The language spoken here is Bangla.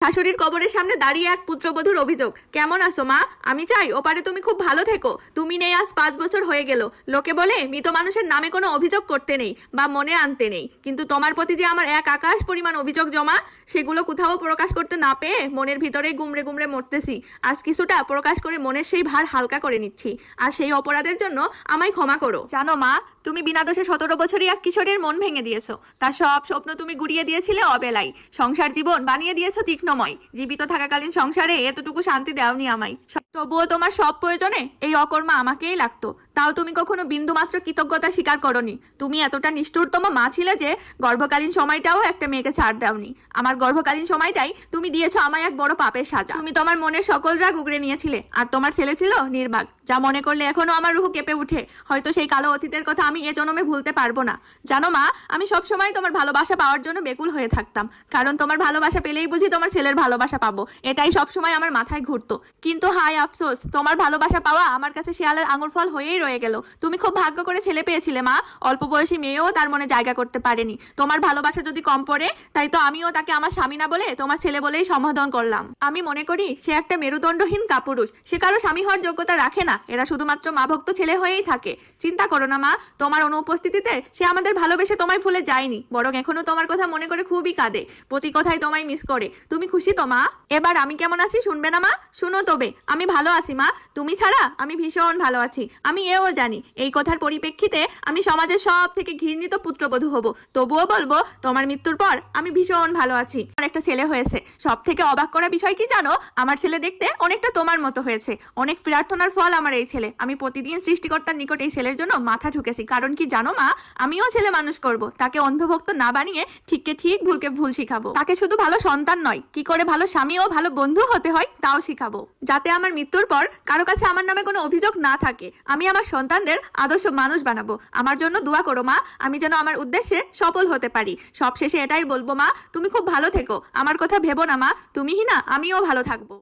শাশুড়ির কবরের সামনে দাঁড়িয়ে এক পুত্রবধূর অভিযোগ। কেমন আছো মা? আমি চাই ওপারে তুমি খুব ভালো থেকো। তুমি নেই আজ 5 বছর হয়ে গেল। লোকে বলে মৃত মানুষের নামে কোনো অভিযোগ করতে নেই বা মনে আনতে নেই, কিন্তু তোমার প্রতি যে আমার এক আকাশ পরিমাণ অভিযোগ জমা, সেগুলো কোথাও প্রকাশ করতে না পেয়ে মনের ভিতরেই গুমড়ে গুমড়ে মরতেছি। আজ কিছুটা প্রকাশ করে মনের সেই ভার হালকা করে নিচ্ছি। আর সেই অপরাধের জন্য আমায় ক্ষমা করো। জানো মা, তুমি বিনা দোষে 17 বছরই এক কিশোরের মন ভেঙে দিয়েছো। তার সব স্বপ্ন তুমি গুড়িয়ে দিয়েছিলে অবেলায়। সংসার জীবন বানিয়ে দিয়েছো তীক্ষ্ণময়। জীবিত থাকাকালীন সংসারে এতটুকু শান্তি দেওনি আমায়। তবুও তোমার সব প্রয়োজনে এই অকর্মা আমাকেই লাগতো। তাও তুমি কখনো বিন্দুমাত্র কৃতজ্ঞতা স্বীকার করনি। তুমি এতটা নিষ্ঠুরতম মা ছিলে যে গর্ভকালীন সময়টাও একটা মেয়েকে ছাড় দাওনি। আমার গর্ভকালীন সময়টাই তুমি দিয়েছো আমায় এক বড় পাপের সাজা। তুমি তোমার মনের সকল রাগ উগড়ে নিয়েছিলে, আর তোমার ছেলে ছিল নির্বাক, যা মনে করলে এখনো আমার রুহ কেঁপে উঠে। হয়তো সেই কালো অতীতের কথা আমি এ জন্মে ভুলতে পারবো না। জানো মা, আমি সবসময় তোমার ভালোবাসা পাওয়ার জন্য বেকুল হয়ে থাকতাম, কারণ তোমার ভালোবাসা পেলেই বুঝি তোমার ছেলের ভালোবাসা পাবো, এটাই সবসময় আমার মাথায় ঘুরতো। কিন্তু হায় আফসোস, তোমার ভালোবাসা পাওয়া আমার কাছে শিয়ালের আঙুর ফল হয়েই রয়ে গেল। তুমি খুব ভাগ্য করে ছেলে পেয়েছিলে মা। অল্প বয়সী মেয়েও তার মনে জায়গা করতে পারেনি। তোমার ভালোবাসা যদি কম পড়ে, তাই তো আমিও তাকে আমার স্বামী না বলে তোমার ছেলে বলেই সম্বোধন করলাম। আমি মনে করি সে একটা মেরুদণ্ডহীন কাপুরুষ। সে কারো স্বামী হওয়ার যোগ্যতা রাখে না। এরা শুধুমাত্র মা ভক্ত ছেলে হয়েই থাকে। চিন্তা করো না মা, তোমার অনুপস্থিতিতে সে আমাদের ভালোবেসে তোমায় ভুলে যায়নি, বরং এখনো তোমার কথা মনে করে খুবই কাঁদে। প্রতি কথায় তোমায় মিস করে। তুমি খুশি তো মা? এবার আমি কেমন আছি শুনবে না মা? শুনো তবে, আমি ভালো আছি মা। তুমি ছাড়া আমি ভীষণ ভালো আছি। আমি এও জানি এই কথার পরিপ্রেক্ষিতে আমি সমাজের সব থেকে ঘৃণিত পুত্রবধূ হব। তবুও বলবো, তোমার মৃত্যুর পর আমি ভীষণ ভালো আছি। আমার একটা ছেলে হয়েছে। সব থেকে অবাক করা বিষয় কি জানো? আমার ছেলে দেখতে অনেকটা তোমার মতো হয়েছে। অনেক প্রার্থনার ফল আমার এই ছেলে। আমি প্রতিদিন সৃষ্টিকর্তার নিকট এই ছেলের জন্য মাথা ঠুকেছি। কারণ কি জানো মা, আমিও ছেলে মানুষ করব। তাকে অন্ধভক্ত না বানিয়ে ঠিককে ঠিক ভুলকে ভুল শিখাবো। তাকে শুধু ভালো সন্তান নয়, কি করে ভালো স্বামী ও ভালো বন্ধু হতে হয় তাও শিখাবো, যাতে আমার মৃত্যুর পর কারো কাছে আমার নামে কোনো অভিযোগ না থাকে। আমি আমার সন্তানদের আদর্শ মানুষ বানাবো। আমার জন্য দোয়া করো মা, আমি যেন আমার উদ্দেশ্যে সফল হতে পারি। সবশেষে এটাই বলবো মা, তুমি খুব ভালো থেকো। আমার কথা ভেবো না মা, তুমিই না, আমিও ভালো থাকবো।